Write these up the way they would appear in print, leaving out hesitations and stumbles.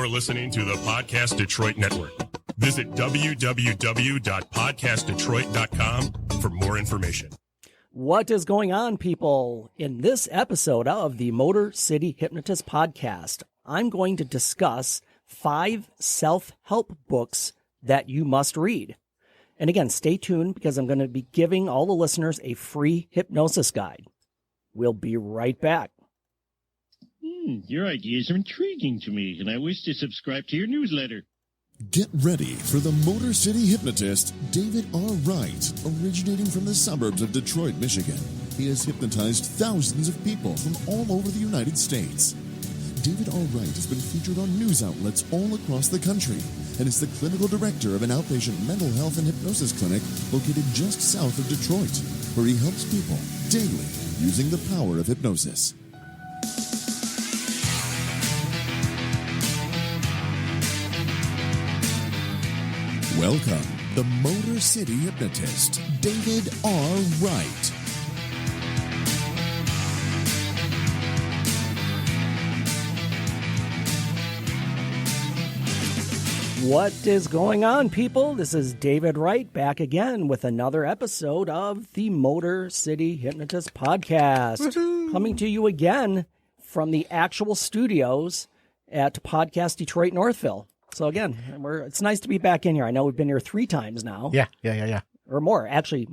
You're listening to the Podcast Detroit Network. Visit www.podcastdetroit.com for more information. What is going on, people? In this episode of the Motor City Hypnotist podcast, I'm going to discuss 5 self-help books that you must read. And again, stay tuned because I'm going to be giving all the listeners a free hypnosis guide. We'll be right back. Your ideas are intriguing to me, and I wish to subscribe to your newsletter. Get ready for the Motor City Hypnotist, David R. Wright, originating from the suburbs of Detroit, Michigan. He has hypnotized thousands of people from all over the United States. David R. Wright has been featured on news outlets all across the country and is the clinical director of an outpatient mental health and hypnosis clinic located just south of Detroit, where he helps people daily using the power of hypnosis. Welcome, the Motor City Hypnotist, David R. Wright. What is going on, people? This is David Wright back again with another episode of the Motor City Hypnotist podcast. Woo-hoo. Coming to you again from the actual studios at Podcast Detroit Northville. So again, it's nice to be back in here. I know we've been here 3 times now. Yeah. Or more. Actually,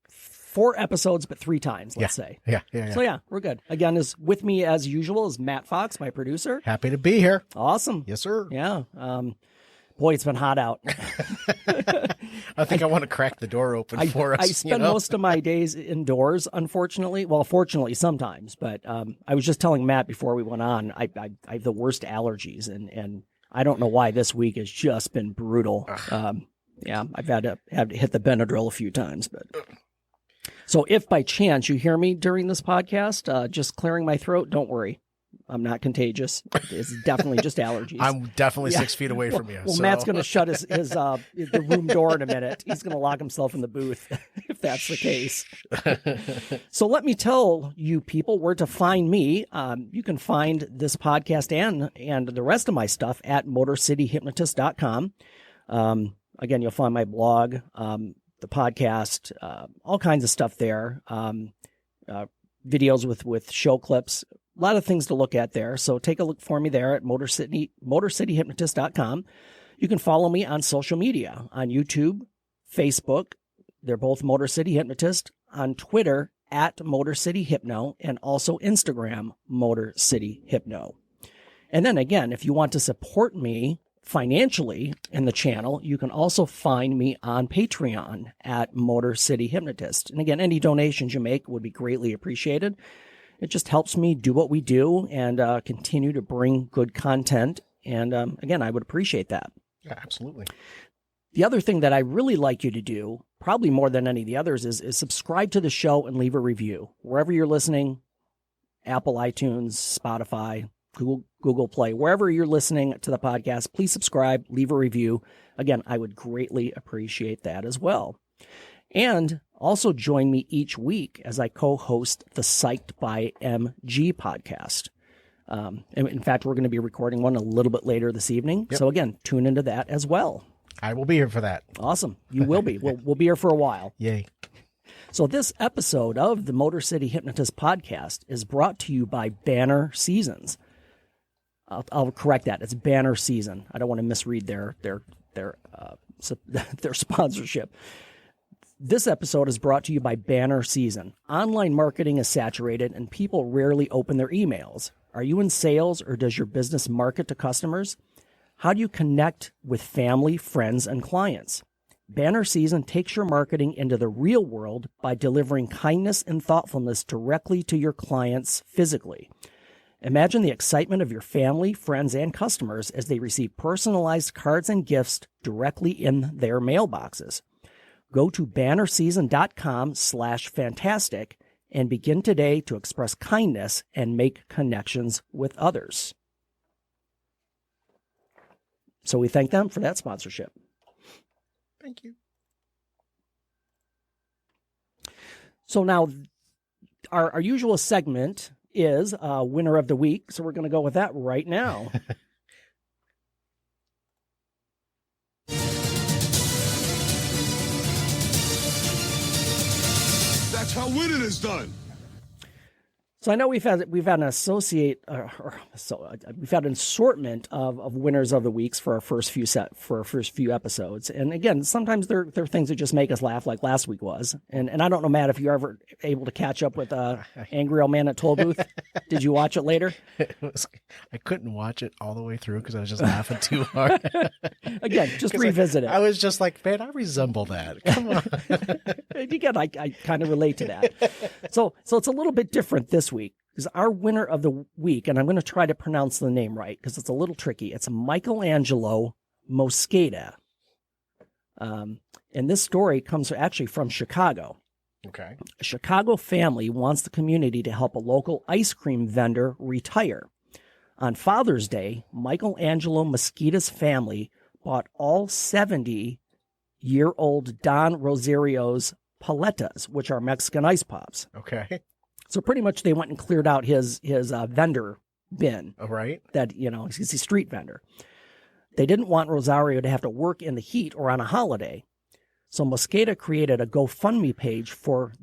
4 episodes, but 3 times, let's say. Yeah. So yeah, we're good. Again, is with me as usual is Matt Fox, my producer. Happy to be here. Awesome. Yes, sir. Yeah. Boy, it's been hot out. I think I want to crack the door open for us. I spend most of my days indoors, unfortunately. Well, fortunately sometimes, but I was just telling Matt before we went on, I have the worst allergies, and I don't know why this week has just been brutal. Yeah, I've had to hit the Benadryl a few times. But so if by chance you hear me during this podcast, just clearing my throat, don't worry. I'm not contagious. It's definitely just allergies. I'm definitely 6 feet away from you. Well, so. Matt's going to shut the room door in a minute. He's going to lock himself in the booth if that's the case. So let me tell you people where to find me. You can find this podcast and the rest of my stuff at motorcityhypnotist.com. Again, you'll find my blog, the podcast, all kinds of stuff there. Videos with show clips. A lot of things to look at there. So take a look for me there at motorcityhypnotist.com. You can follow me on social media, on YouTube, Facebook. They're both Motor City Hypnotist. On Twitter, at Motor City Hypno, and also Instagram, Motor City Hypno. And then again, if you want to support me financially in the channel, you can also find me on Patreon at Motor City Hypnotist. And again, any donations you make would be greatly appreciated. It just helps me do what we do and continue to bring good content. And again, I would appreciate that. Yeah, absolutely. The other thing that I really like you to do, probably more than any of the others, is subscribe to the show and leave a review. Wherever you're listening, Apple, iTunes, Spotify, Google Play, wherever you're listening to the podcast, please subscribe, leave a review. Again, I would greatly appreciate that as well. And also join me each week as I co-host the Psyched by MG podcast. In fact, we're going to be recording one a little bit later this evening. Yep. So again, tune into that as well. I will be here for that. Awesome. You will be. We'll be here for a while. Yay. So this episode of the Motor City Hypnotist podcast is brought to you by Banner Seasons. I'll correct that. It's Banner Season. I don't want to misread their sponsorship. This episode is brought to you by Banner Season. Online marketing is saturated and people rarely open their emails. Are you in sales or does your business market to customers? How do you connect with family, friends, and clients? Banner Season takes your marketing into the real world by delivering kindness and thoughtfulness directly to your clients physically. Imagine the excitement of your family, friends, and customers as they receive personalized cards and gifts directly in their mailboxes. Go to bannerseason.com/fantastic and begin today to express kindness and make connections with others. So we thank them for that sponsorship. Thank you. So now our usual segment is winner of the week. So we're going to go with that right now. That's how winning is done. So I know we've had we've had an assortment of winners of the weeks for our first few episodes, and again, sometimes they're things that just make us laugh, like last week was. And I don't know, Matt, if you're ever able to catch up with Angry Old Man at Toll Booth. Did you watch it later? I couldn't watch it all the way through because I was just laughing too hard. Again, just revisit it. I was just like, man, I resemble that. Come on. Again, I kind of relate to that. So it's a little bit different this week, because our winner of the week, and I'm going to try to pronounce the name right because it's a little tricky. It's Michelangelo Mosqueda. And this story comes actually from Chicago. Okay. A Chicago family wants the community to help a local ice cream vendor retire. On Father's Day, Michelangelo Mosqueda's family bought all 70-year-old Don Rosario's paletas, which are Mexican ice pops. Okay. So pretty much they went and cleared out his vendor bin. All right. That, he's a street vendor. They didn't want Rosario to have to work in the heat or on a holiday. So Mosqueda created a GoFundMe page for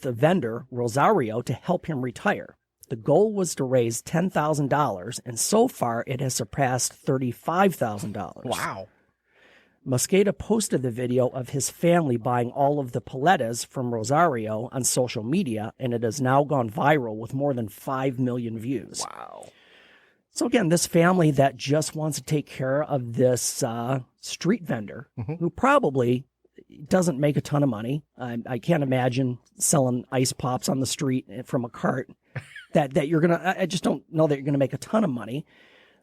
the vendor, Rosario, to help him retire. The goal was to raise $10,000, and so far it has surpassed $35,000. Wow. Mosqueda posted the video of his family buying all of the paletas from Rosario on social media, and it has now gone viral with more than 5 million views. Wow. So again, this family that just wants to take care of this street vendor who probably doesn't make a ton of money. I can't imagine selling ice pops on the street from a cart that you're going to, I just don't know that you're going to make a ton of money.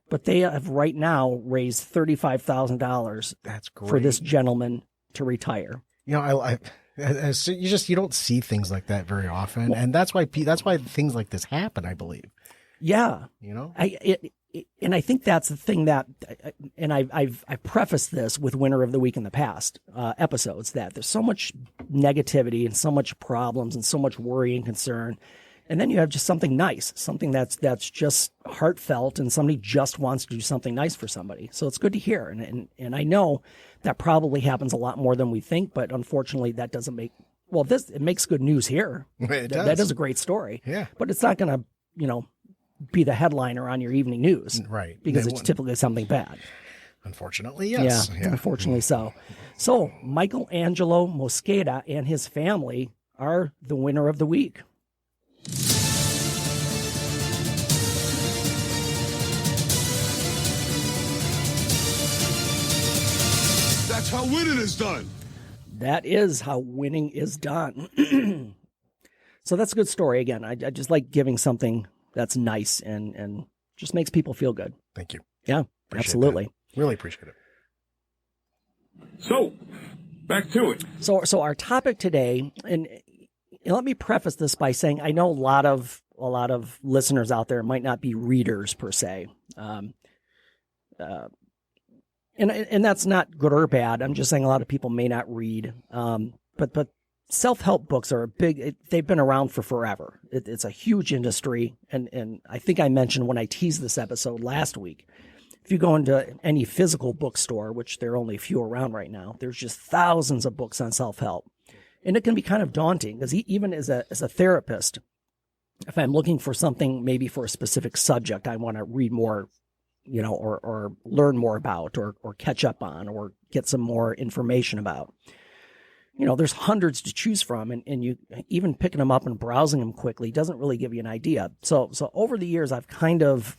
But they have right now raised $35,000. That's great for this gentleman to retire. I you don't see things like that very often, and that's why things like this happen, I believe. Yeah, and I think that's the thing that, and I've prefaced this with Winner of the Week in the past episodes, that there's so much negativity and so much problems and so much worry and concern. And then you have just something nice, something that's just heartfelt, and somebody just wants to do something nice for somebody. So it's good to hear. And I know that probably happens a lot more than we think, but unfortunately that doesn't make, it makes good news here. It does. That is a great story. Yeah. But it's not going to, be the headliner on your evening news. Right. Because it's typically something bad. Unfortunately, yes. Yeah, unfortunately so. So Michelangelo Mosqueda and his family are the winner of the week. That's how winning is done. That is how winning is done. So that's a good story. Again, I just like giving something that's nice and just makes people feel good. Thank you. Yeah, Appreciate absolutely. That. Really appreciate it. So, back to it. So our topic today, and let me preface this by saying I know a lot of listeners out there might not be readers per se. And that's not good or bad. I'm just saying a lot of people may not read. But self-help books are they've been around for forever. It's a huge industry. And I think I mentioned when I teased this episode last week, if you go into any physical bookstore, which there are only a few around right now, there's just thousands of books on self-help. And it can be kind of daunting because even as a therapist, if I'm looking for something, maybe for a specific subject, I want to read more, or learn more about, or catch up on, or get some more information about. There's hundreds to choose from, and you even picking them up and browsing them quickly doesn't really give you an idea. So over the years, I've kind of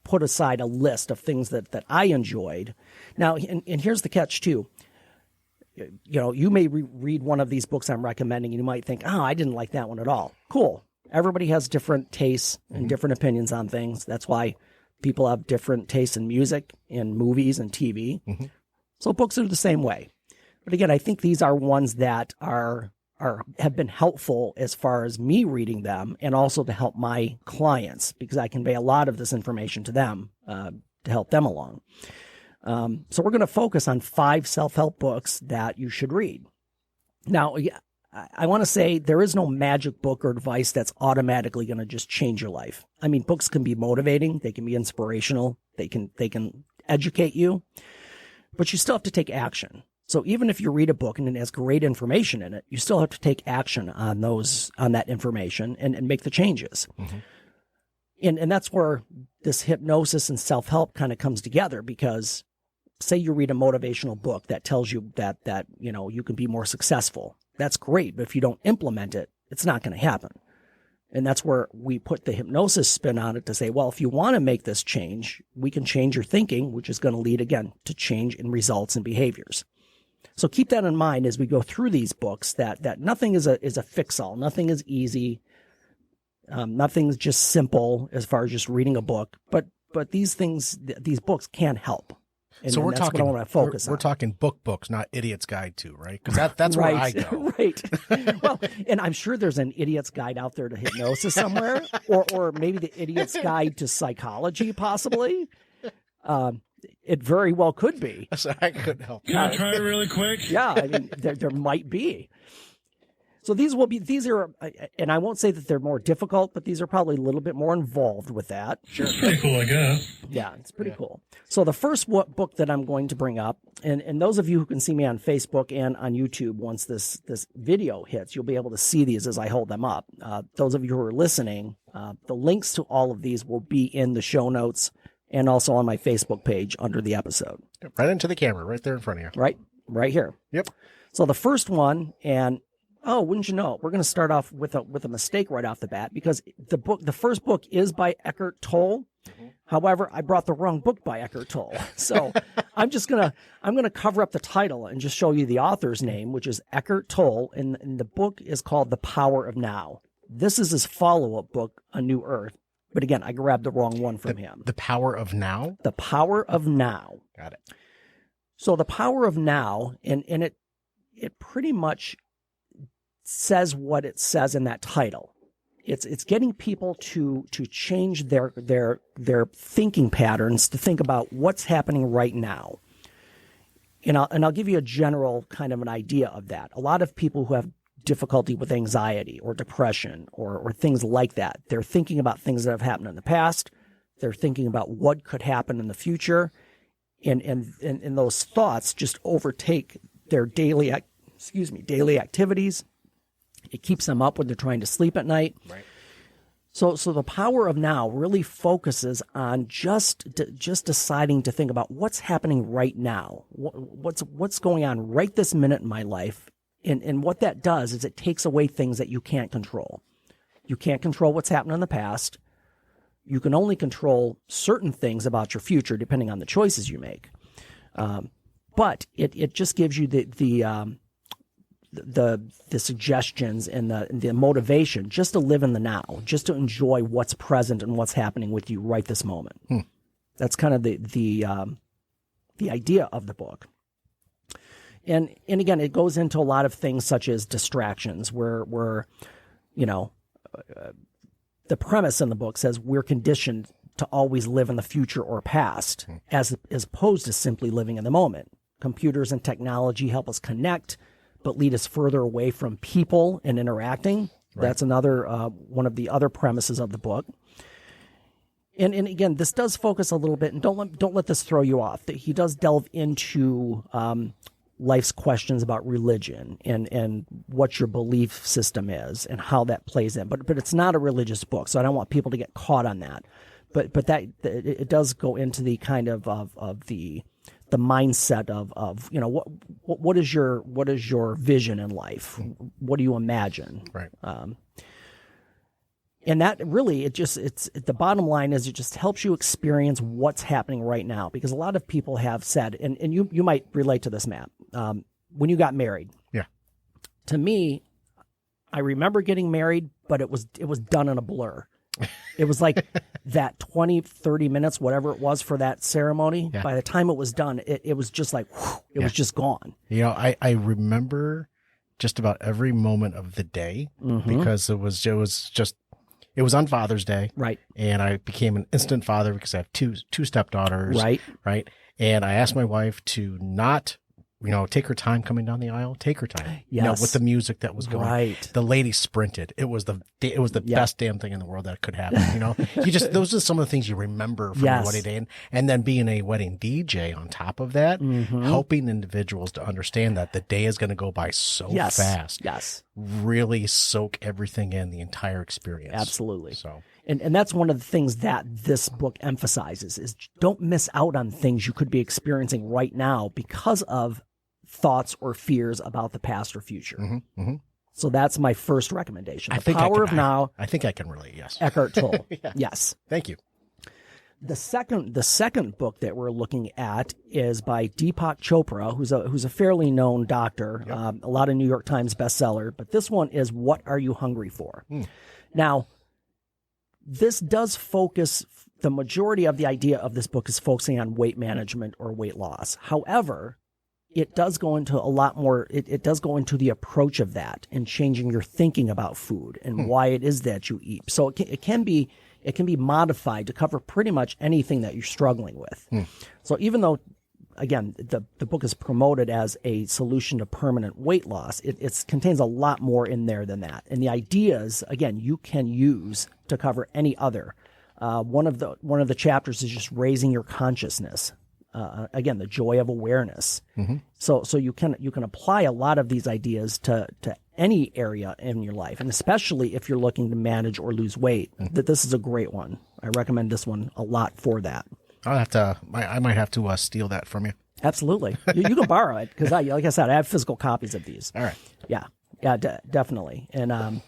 put aside a list of things that I enjoyed. Now, and here's the catch too. You may read one of these books I'm recommending, and you might think, oh, I didn't like that one at all. Cool. Everybody has different tastes and different opinions on things. That's why people have different tastes in music, in movies, and TV. Mm-hmm. So books are the same way. But again, I think these are ones that have been helpful as far as me reading them, and also to help my clients, because I convey a lot of this information to them to help them along. So we're going to focus on 5 self-help books that you should read. Now, I want to say there is no magic book or advice that's automatically going to just change your life. I mean, books can be motivating. They can be inspirational. They can educate you, but you still have to take action. So even if you read a book and it has great information in it, you still have to take action on that information and make the changes. And that's where this hypnosis and self-help kind of comes together, because say you read a motivational book that tells you that you can be more successful. That's great, but if you don't implement it, it's not going to happen. And that's where we put the hypnosis spin on it to say, well, if you want to make this change, we can change your thinking, which is going to lead, again, to change in results and behaviors. So keep that in mind as we go through these books, that nothing is a fix-all. Nothing is easy. Nothing's just simple as far as just reading a book. But these books can help. And, so we're that's talking, what I want to focus on. We're talking books, not Idiot's Guide to, right? Because that's where I go. Right. Well, and I'm sure there's an Idiot's Guide out there to hypnosis somewhere, or maybe the Idiot's Guide to psychology, possibly. It very well could be. So I couldn't help. Can I try it really quick? Yeah, I mean, there might be. So these are, and I won't say that they're more difficult, but these are probably a little bit more involved with that. Sure. It's pretty cool, I guess. Yeah, it's pretty cool. So the first book that I'm going to bring up, and those of you who can see me on Facebook and on YouTube, once this video hits, you'll be able to see these as I hold them up. Those of you who are listening, the links to all of these will be in the show notes and also on my Facebook page under the episode. Right into the camera, right there in front of you. Right here. Yep. So the first one, and oh, wouldn't you know, we're going to start off with a mistake right off the bat, because the first book is by Eckhart Tolle. However, I brought the wrong book by Eckhart Tolle. So I'm going to cover up the title and just show you the author's name, which is Eckhart Tolle, and the book is called The Power of Now. This is his follow-up book, A New Earth. But again, I grabbed the wrong one from him. The Power of Now? The Power of Now. Got it. So The Power of Now, and it pretty much says what it says in that title. It's getting people to change their thinking patterns, to think about what's happening right now. And I'll give you a general kind of an idea of that. A lot of people who have difficulty with anxiety or depression or things like that, they're thinking about things that have happened in the past. They're thinking about what could happen in the future, and those thoughts just overtake their daily activities. It keeps them up when they're trying to sleep at night. Right. So the Power of Now really focuses on just deciding to think about what's happening right now, what's going on right this minute in my life, and what that does is it takes away things that you can't control. You can't control what's happened in the past. You can only control certain things about your future depending on the choices you make. But it just gives you the suggestions and the motivation just to live in the now, just to enjoy what's present and what's happening with you right this moment. That's kind of the idea of the book. And again, it goes into a lot of things such as distractions, where the premise in the book says we're conditioned to always live in the future or past, as opposed to simply living in the moment. Computers and technology help us connect, but lead us further away from people and interacting. Right. That's another one of the other premises of the book. And again, this does focus a little bit, and don't let this throw you off. He does delve into life's questions about religion and what your belief system is and how that plays in. But it's not a religious book, so I don't want people to get caught on that. But that it does go into the kind of the mindset of what is your vision in life? What do you imagine? Right. And that really, it's the bottom line is it just helps you experience what's happening right now, because a lot of people have said, and you might relate to this, Matt, when you got married. Yeah. To me, I remember getting married, but it was done in a blur. It was like that 20, 30 minutes, whatever it was for that ceremony. Yeah. By the time it was done, it was just like, whew, it was just gone. I remember just about every moment of the day, because it was on Father's Day. Right. And I became an instant father because I have two stepdaughters. Right. Right. And I asked my wife to not take her time coming down the aisle. Take her time. Yes. With the music that was going. Right. The lady sprinted. It was the best damn thing in the world that could happen. Those are some of the things you remember from your wedding day, and then being a wedding DJ on top of that, helping individuals to understand that the day is going to go by so fast. Yes. Really soak everything in, the entire experience. Absolutely. So. And that's one of the things that this book emphasizes is don't miss out on things you could be experiencing right now because of thoughts or fears about the past or future. So that's my first recommendation. The Power of Now. I think I can relate. Yes. Eckhart Tolle. Yes. Thank you. The second book that we're looking at is by Deepak Chopra, who's a fairly known doctor, a lot of New York Times bestseller. But this one is What Are You Hungry For? Now, this does focus. The majority of the idea of this book is focusing on weight management or weight loss. However, it does go into a lot more. It does go into the approach of that and changing your thinking about food and why it is that you eat. So it can be modified to cover pretty much anything that you're struggling with. So even though, again, the book is promoted as a solution to permanent weight loss, it contains a lot more in there than that. And the ideas, again, you can use to cover any other. One of the chapters is just raising your consciousness. Again, the joy of awareness. So you can apply a lot of these ideas to any area in your life, and especially if you're looking to manage or lose weight. That this is a great one. I recommend this one a lot for that. I might have to steal that from you. Absolutely, you can borrow it because like I said, I have physical copies of these. All right. Yeah, definitely. And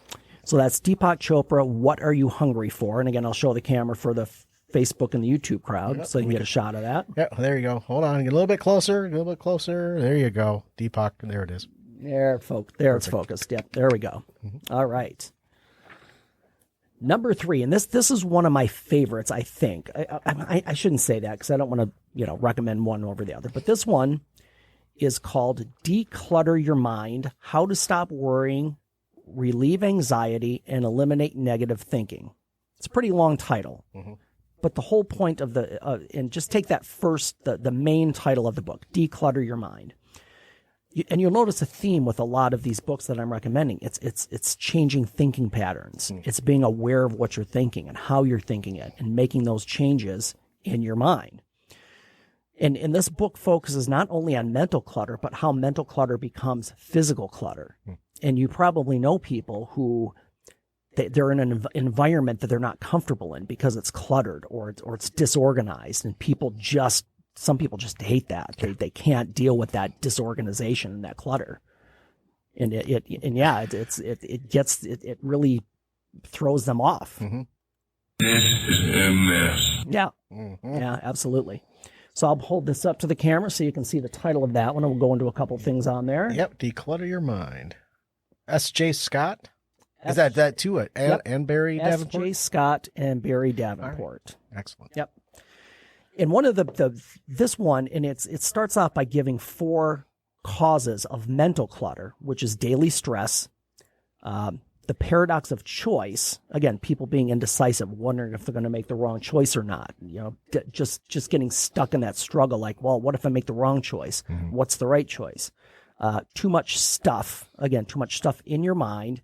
so that's Deepak Chopra. What Are You Hungry For? And again, I'll show the camera for the Facebook and the YouTube crowd so you can get a shot of that. Yeah, there you go. Hold on. Get a little bit closer. There you go. Deepak. There it is. There, folks. There it's focused. Yep. There we go. All right. Number 3, and this is one of my favorites, I think. I shouldn't say that because I don't want to, recommend one over the other. But this one is called Declutter Your Mind, How to Stop Worrying, Relieve Anxiety, and Eliminate Negative Thinking. It's a pretty long title. But the whole point of and just take that first, the main title of the book, Declutter Your Mind. And you'll notice a theme with a lot of these books that I'm recommending. It's changing thinking patterns. It's being aware of what you're thinking and how you're thinking it and making those changes in your mind. And this book focuses not only on mental clutter, but how mental clutter becomes physical clutter. And you probably know people who they're in an environment that they're not comfortable in because it's cluttered or it's disorganized, and some people just hate that. They can't deal with that disorganization and that clutter, and it really throws them off. This is a mess. Yeah, yeah, absolutely. So I'll hold this up to the camera so you can see the title of that one, and we'll go into a couple things on there. Yep, Declutter Your Mind. S.J. Scott. Is that too? And Barry Davenport? S.J. Scott and Barry Davenport. Right. Excellent. Yep. And one of this one, and it starts off by giving 4 causes of mental clutter, which is daily stress, the paradox of choice. Again, people being indecisive, wondering if they're going to make the wrong choice or not. Just getting stuck in that struggle. Like, well, what if I make the wrong choice? What's the right choice? Too much stuff. Again, too much stuff in your mind.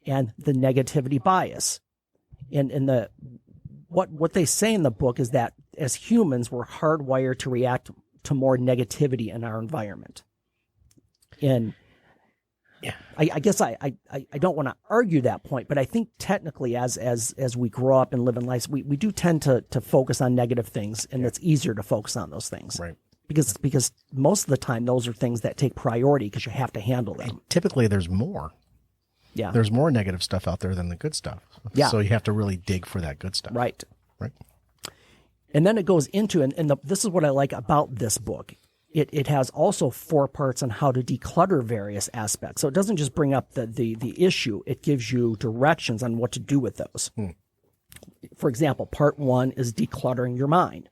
And the negativity bias. And what they say in the book is that as humans, we're hardwired to react to more negativity in our environment. And I guess I don't want to argue that point, but I think technically as we grow up and live in life, we do tend to focus on negative things, and it's easier to focus on those things. Right. Because most of the time those are things that take priority because you have to handle them. And typically there's more. Yeah. There's more negative stuff out there than the good stuff. Yeah. So you have to really dig for that good stuff. Right. Right. And then it goes into, this is what I like about this book. It has also 4 parts on how to declutter various aspects. So it doesn't just bring up the issue. It gives you directions on what to do with those. For example, part 1 is decluttering your mind.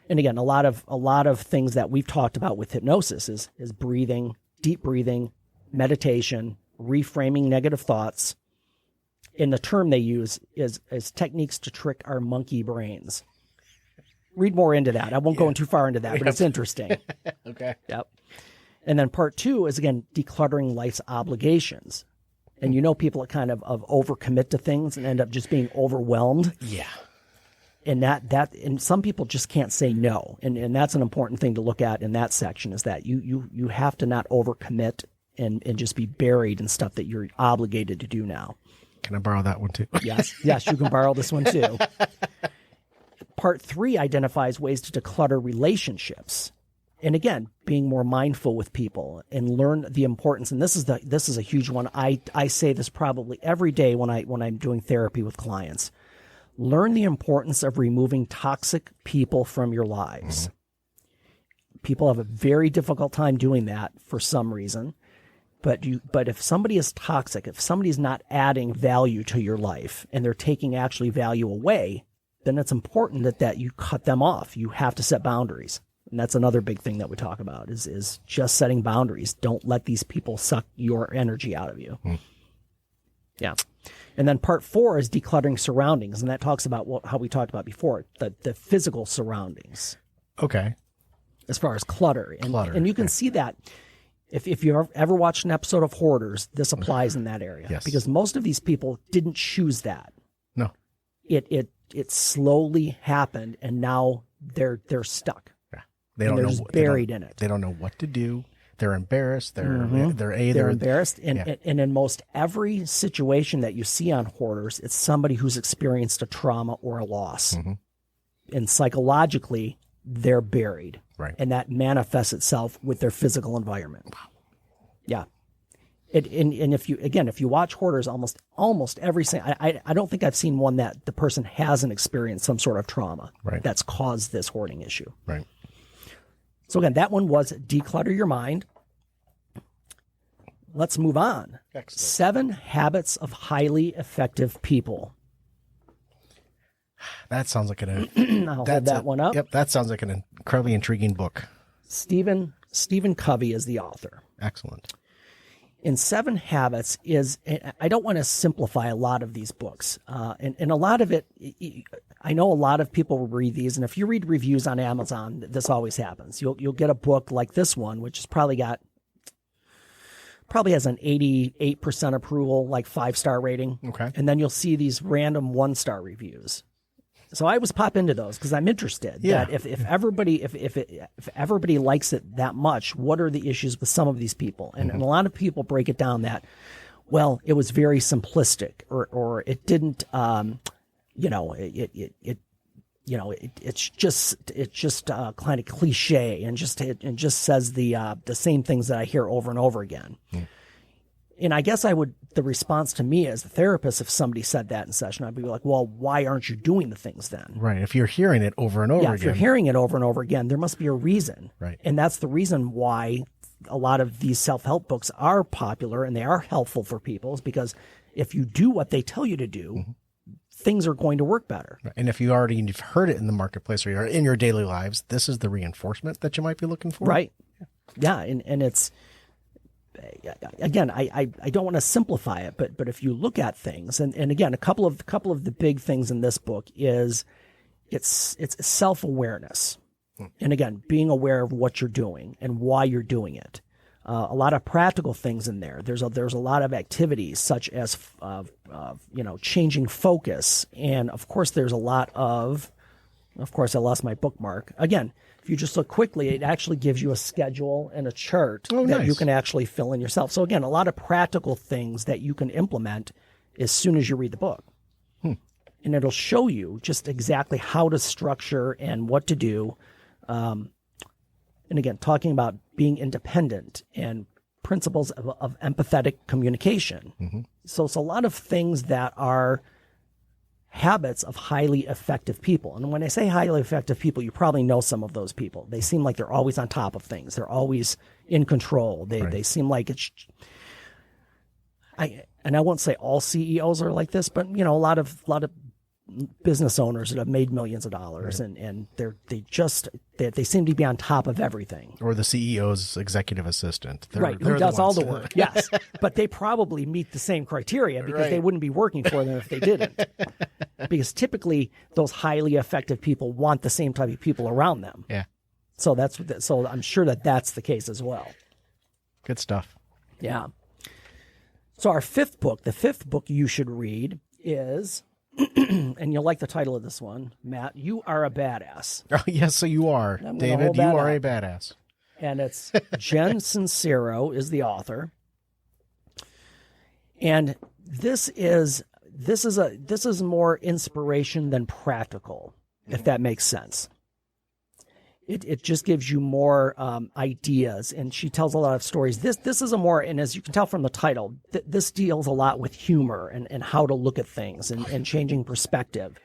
And again, a lot of things that we've talked about with hypnosis is breathing, deep breathing, meditation, reframing negative thoughts. And the term they use is techniques to trick our monkey brains. Read more into that. I won't go too far into that, but it's interesting. Okay. Yep. And then part 2 is, again, decluttering life's obligations. And people that kind of overcommit to things and end up just being overwhelmed. Yeah. And and some people just can't say no. And that's an important thing to look at in that section, is that you have to not overcommit and just be buried in stuff that you're obligated to do now. Can I borrow that one too? Yes, you can borrow this one too. Part 3 identifies ways to declutter relationships. And again, being more mindful with people and learn the importance. And this is a huge one. I say this probably every day when I'm doing therapy with clients. Learn the importance of removing toxic people from your lives. People have a very difficult time doing that for some reason. But if somebody is toxic, if somebody's not adding value to your life and they're taking actually value away, then it's important that you cut them off. You have to set boundaries. And that's another big thing that we talk about is just setting boundaries. Don't let these people suck your energy out of you. Yeah. And then part 4 is decluttering surroundings. And that talks about how we talked about before, the physical surroundings. Okay. As far as clutter. And you can see that if you ever watched an episode of Hoarders, this applies in that area. Yes. Because most of these people didn't choose that. No. It slowly happened, and now they're stuck. They don't know. Buried in it. They don't know what to do. They're embarrassed. They're embarrassed. And in most every situation that you see on Hoarders, it's somebody who's experienced a trauma or a loss. And psychologically, they're buried. Right. And that manifests itself with their physical environment. Yeah. And if you watch Hoarders, almost every single, I don't think I've seen one that the person hasn't experienced some sort of trauma that's caused this hoarding issue. Right. So again, that one was declutter your mind. Let's move on. Excellent. 7 habits of highly effective people. That sounds like I'll hold that one up. Yep, that sounds like an incredibly intriguing book. Stephen Covey is the author. Excellent. In 7 Habits I don't want to simplify a lot of these books. And a lot of it, I know a lot of people read these, and if you read reviews on Amazon, this always happens. You'll get a book like this one, which has probably has an 88% approval, like 5-star rating. Okay. And then you'll see these random 1-star reviews. So I always pop into those because I'm interested. Yeah. That if everybody likes it that much, what are the issues with some of these people? And a lot of people break it down that, well, it was very simplistic, or it didn't, it's just kind of cliche and just says the same things that I hear over and over again. And I guess the response to me as a therapist, if somebody said that in session, I'd be like, well, why aren't you doing the things then? Right. If you're hearing it over and over again. If you're hearing it over and over again, there must be a reason. Right. And that's the reason why a lot of these self-help books are popular and they are helpful for people, is because if you do what they tell you to do, things are going to work better. Right. And if you've heard it in the marketplace or you're in your daily lives, this is the reinforcement that you might be looking for. Right. Yeah. And it's, again, I don't want to simplify it, but if you look at things, and again, a couple of the big things in this book is it's self-awareness. And again, being aware of what you're doing and why you're doing it. A lot of practical things in there. There's a lot of activities such as changing focus, and of course there's a lot of course I lost my bookmark again. If you just look quickly, it actually gives you a schedule and a chart that you can actually fill in yourself. So again, a lot of practical things that you can implement as soon as you read the book. And it'll show you just exactly how to structure and what to do. And again, talking about being independent and principles of empathetic communication. So it's a lot of things that are habits of highly effective people. And when I say highly effective people, you probably know some of those people. They seem like they're always on top of things. They're always in control. They seem like I won't say all CEOs are like this, but a lot of business owners that have made millions of dollars, and they seem to be on top of everything. Or the CEO's executive assistant. Who does all the work. Yes. But they probably meet the same criteria because they wouldn't be working for them if they didn't. Because typically those highly effective people want the same type of people around them. Yeah. So so I'm sure that's the case as well. Good stuff. Yeah. So our fifth book, the fifth book you should read is, and you'll like the title of this one, Matt, You Are a Badass. Oh, yes, so you are. David, you are a badass. And it's Jen Sincero is the author. And this is more inspiration than practical, if that makes sense. It just gives you more ideas, and she tells a lot of stories. This is a more, and as you can tell from the title, this deals a lot with humor and how to look at things and changing perspective.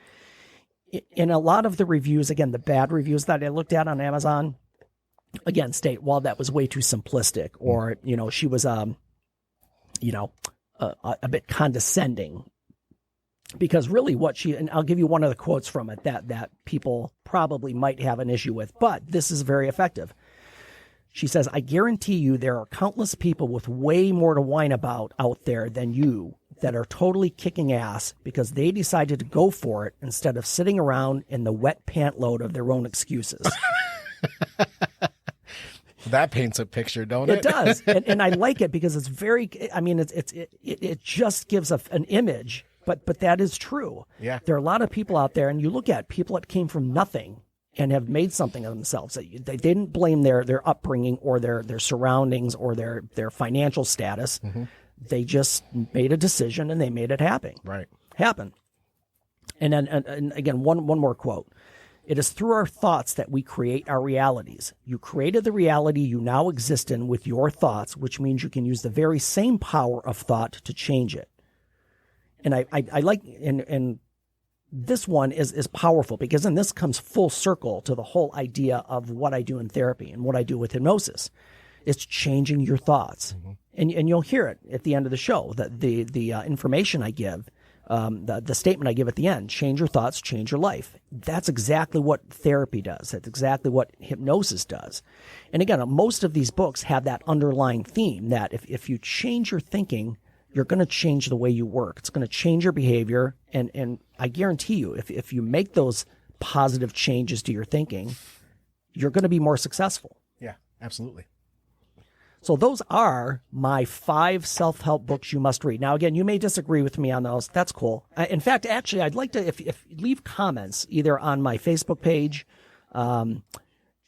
In a lot of the reviews, again, the bad reviews that I looked at on Amazon, again, state, well, that was way too simplistic, or, she was, a bit condescending. Because really and I'll give you one of the quotes from it that people probably might have an issue with, but this is very effective. She says, I guarantee you there are countless people with way more to whine about out there than you that are totally kicking ass because they decided to go for it instead of sitting around in the wet pant load of their own excuses. That paints a picture, don't it? It does. And I like it because it's very, it just gives an image. But that is true. Yeah. There are a lot of people out there, and you look at people that came from nothing and have made something of themselves. They didn't blame their upbringing or their surroundings or their financial status. Mm-hmm. They just made a decision and they made it happen. Right. Happen. And then and again, one more quote. It is through our thoughts that we create our realities. You created the reality you now exist in with your thoughts, which means you can use the very same power of thought to change it. And I like, and this one is powerful because then this comes full circle to the whole idea of what I do in therapy and what I do with hypnosis. It's changing your thoughts. Mm-hmm. And you'll hear it at the end of the show, that the information I give, the statement I give at the end, change your thoughts, change your life. That's exactly what therapy does. That's exactly what hypnosis does. And again, most of these books have that underlying theme that if you change your thinking, you're going to change the way you work. It's going to change your behavior. And I guarantee you, if you make those positive changes to your thinking, you're going to be more successful. Yeah, absolutely. So those are my 5 self-help books you must read. Now, again, you may disagree with me on those. That's cool. In fact, actually, I'd like to, if leave comments either on my Facebook page,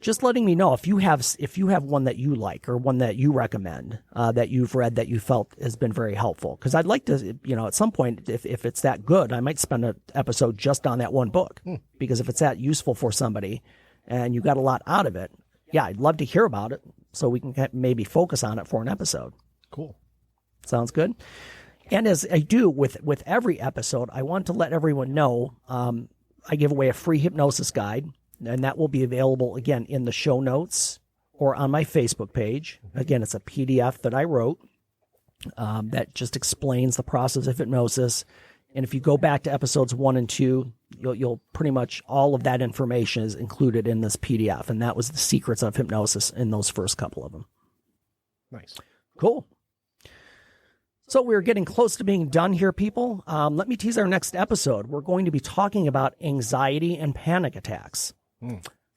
just letting me know if you have one that you like or one that you recommend, that you've read that you felt has been very helpful. Because I'd like to, at some point, if it's that good, I might spend an episode just on that one book. Because if it's that useful for somebody and you got a lot out of it, yeah, I'd love to hear about it so we can maybe focus on it for an episode. Cool. Sounds good. And as I do with every episode, I want to let everyone know I give away a free hypnosis guide. And that will be available, again, in the show notes or on my Facebook page. Again, it's a PDF that I wrote that just explains the process of hypnosis. And if you go back to episodes 1 and 2, you'll pretty much all of that information is included in this PDF. And that was the secrets of hypnosis in those first couple of them. Nice. Cool. So we're getting close to being done here, people. Let me tease our next episode. We're going to be talking about anxiety and panic attacks.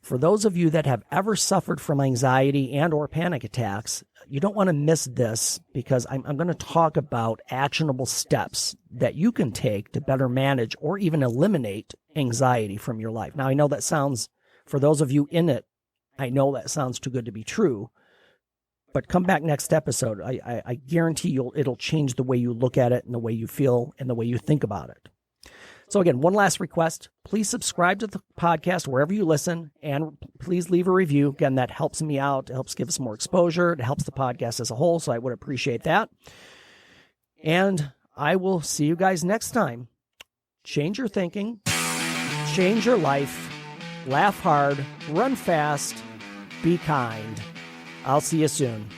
For those of you that have ever suffered from anxiety and or panic attacks, you don't want to miss this because I'm going to talk about actionable steps that you can take to better manage or even eliminate anxiety from your life. Now, I know that sounds, for those of you in it, I know that sounds too good to be true, but come back next episode. I guarantee it'll change the way you look at it and the way you feel and the way you think about it. So again, one last request, please subscribe to the podcast wherever you listen, and please leave a review. Again, that helps me out. It helps give us more exposure. It helps the podcast as a whole, so I would appreciate that. And I will see you guys next time. Change your thinking, change your life, laugh hard, run fast, be kind. I'll see you soon.